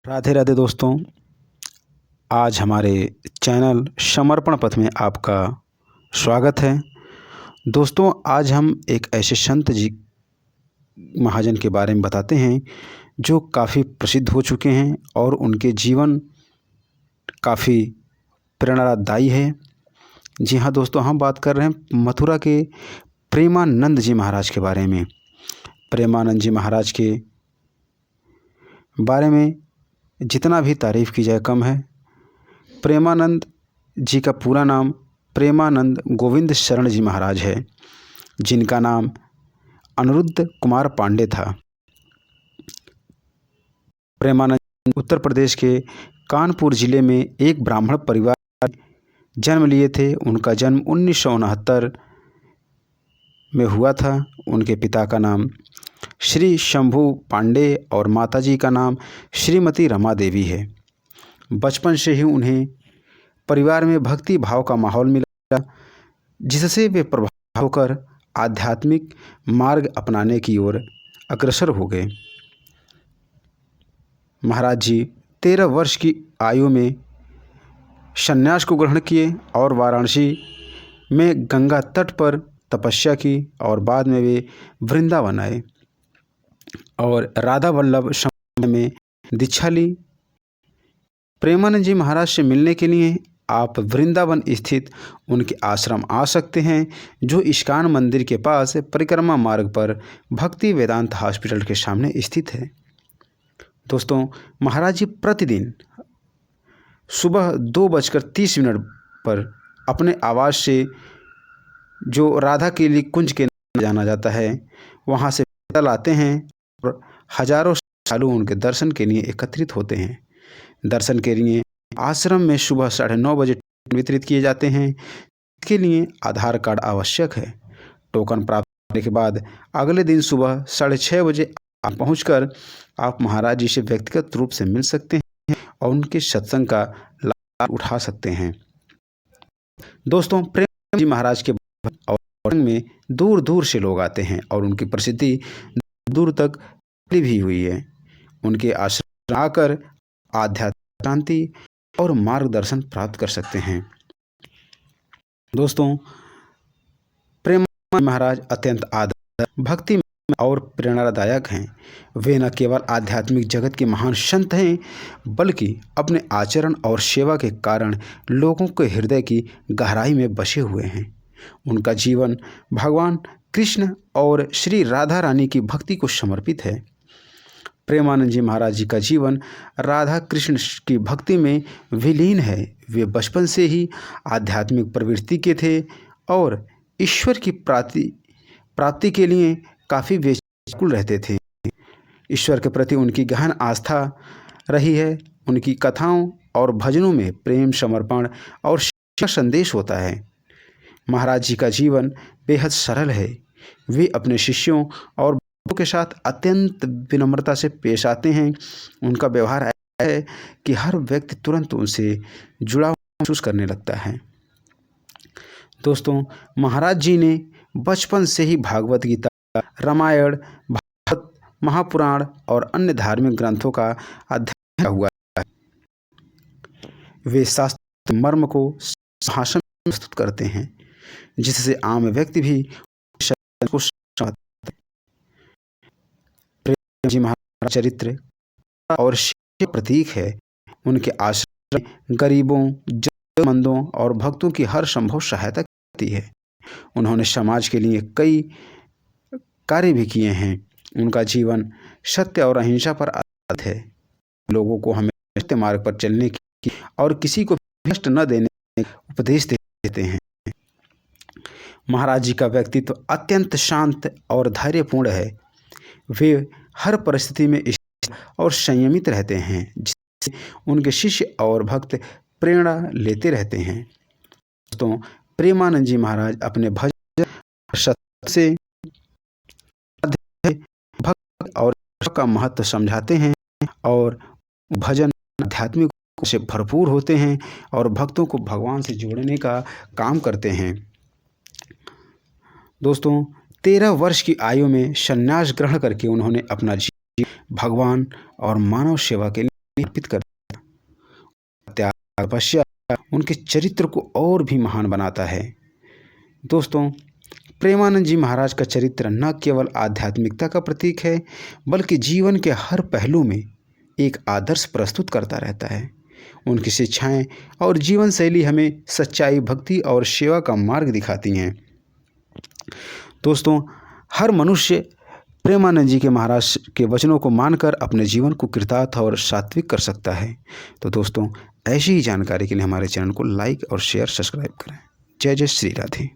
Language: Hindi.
राधे राधे दोस्तों। आज हमारे चैनल समर्पण पथ में आपका स्वागत है। दोस्तों, आज हम एक ऐसे संत जी महाजन के बारे में बताते हैं जो काफ़ी प्रसिद्ध हो चुके हैं और उनके जीवन काफ़ी प्रेरणादायी है। जी हाँ दोस्तों, हम बात कर रहे हैं मथुरा के प्रेमानंद जी महाराज के बारे में। प्रेमानंद जी महाराज के बारे में जितना भी तारीफ़ की जाए कम है। प्रेमानंद जी का पूरा नाम प्रेमानंद गोविंद शरण जी महाराज है, जिनका नाम अनिरुद्ध कुमार पांडे था। प्रेमानंद उत्तर प्रदेश के कानपुर जिले में एक ब्राह्मण परिवार में जन्म लिए थे। उनका जन्म 1969 में हुआ था। उनके पिता का नाम श्री शंभू पांडे और माताजी का नाम श्रीमती रमा देवी है। बचपन से ही उन्हें परिवार में भक्ति भाव का माहौल मिला, जिससे वे प्रभावित होकर आध्यात्मिक मार्ग अपनाने की ओर अग्रसर हो गए। महाराज जी 13 वर्ष की आयु में संन्यास को ग्रहण किए और वाराणसी में गंगा तट पर तपस्या की और बाद में वे वृंदावन आए और राधा वल्लभ समय में दीक्षा ली। प्रेमानंद जी महाराज से मिलने के लिए आप वृंदावन स्थित उनके आश्रम आ सकते हैं, जो इस्कॉन मंदिर के पास परिक्रमा मार्ग पर भक्ति वेदांत हॉस्पिटल के सामने स्थित है। दोस्तों, महाराज जी प्रतिदिन सुबह 2:30 पर अपने आवास से, जो राधा के लिए कुंज के नाम जाना जाता है, वहाँ से पैदल आते हैं और हजारों श्रद्धालु उनके दर्शन के लिए एकत्रित होते हैं। दर्शन के लिए आश्रम में सुबह 9:30 बजे वितरित किए जाते हैं। इसके लिए आधार कार्ड आवश्यक है। टोकन प्राप्त करने के बाद अगले दिन सुबह 6:30 बजे पहुंचकर आप महाराज जी से व्यक्तिगत रूप से मिल सकते हैं और उनके सत्संग का लाभ उठा सकते हैं। दोस्तों, प्रेम जी महाराज के और में दूर दूर से लोग आते हैं और उनकी प्रसिद्धि दूर तक फैली भी हुई है। उनके आश्रम आकर आध्यात्मिक शांति और मार्गदर्शन प्राप्त कर सकते हैं। दोस्तों, प्रेम महाराज अत्यंत आदर, भक्ति और प्रेरणादायक हैं। वे न केवल आध्यात्मिक जगत के महान संत हैं, बल्कि अपने आचरण और सेवा के कारण लोगों के हृदय की गहराई में बसे हुए हैं। उनका जीवन भगवान कृष्ण और श्री राधा रानी की भक्ति को समर्पित है। प्रेमानंद जी महाराज जी का जीवन राधा कृष्ण की भक्ति में विलीन है। वे बचपन से ही आध्यात्मिक प्रवृत्ति के थे और ईश्वर की प्राप्ति के लिए काफ़ी व्याकुल रहते थे। ईश्वर के प्रति उनकी गहन आस्था रही है। उनकी कथाओं और भजनों में प्रेम, समर्पण और शिक्षा संदेश होता है। महाराज जी का जीवन बेहद सरल है। वे अपने शिष्यों और बड़ों के साथ अत्यंत विनम्रता से पेश आते हैं। उनका व्यवहार ऐसा है कि हर व्यक्ति तुरंत उनसे जुड़ाव महसूस करने लगता है। दोस्तों, महाराज जी ने बचपन से ही भागवत गीता, रामायण, भारत, महापुराण और अन्य धार्मिक ग्रंथों का अध्ययन किया हुआ है। वे शास्त्र मर्म को भाषण में प्रस्तुत करते हैं, जिससे आम व्यक्ति भी को समझता है। प्रेम जी महाराज चरित्र और शिक्षा प्रतीक है। उनके आश्रम में गरीबों, जरूरतमंदों और भक्तों की हर संभव सहायता की है। उन्होंने समाज के लिए कई कार्य भी किए हैं। उनका जीवन सत्य और अहिंसा पर आधारित है। लोगों को हमेशा सत्य मार्ग पर चलने की और किसी को कष्ट न देने का उपदेश देते हैं। महाराज जी का व्यक्तित्व अत्यंत शांत और धैर्यपूर्ण है। वे हर परिस्थिति में स्थिर और संयमित रहते हैं, जिससे उनके शिष्य और भक्त प्रेरणा लेते रहते हैं। दोस्तों, प्रेमानंद जी महाराज अपने भजन से भक्त और का महत्व समझाते हैं और भजन आध्यात्मिक से भरपूर होते हैं और भक्तों को भगवान से जोड़ने का काम करते हैं। दोस्तों, 13 वर्ष की आयु में संन्यास ग्रहण करके उन्होंने अपना जीवन भगवान और मानव सेवा के लिए अर्पित कर त्याग तपस्या उनके चरित्र को और भी महान बनाता है। दोस्तों, प्रेमानंद जी महाराज का चरित्र न केवल आध्यात्मिकता का प्रतीक है, बल्कि जीवन के हर पहलू में एक आदर्श प्रस्तुत करता रहता है। उनकी शिक्षाएं और जीवन शैली हमें सच्चाई, भक्ति और सेवा का मार्ग दिखाती हैं। दोस्तों, हर मनुष्य प्रेमानंद जी के महाराज के वचनों को मानकर अपने जीवन को कृतार्थ और सात्विक कर सकता है। तो दोस्तों, ऐसी ही जानकारी के लिए हमारे चैनल को लाइक और शेयर, सब्सक्राइब करें। जय जय श्री राधे।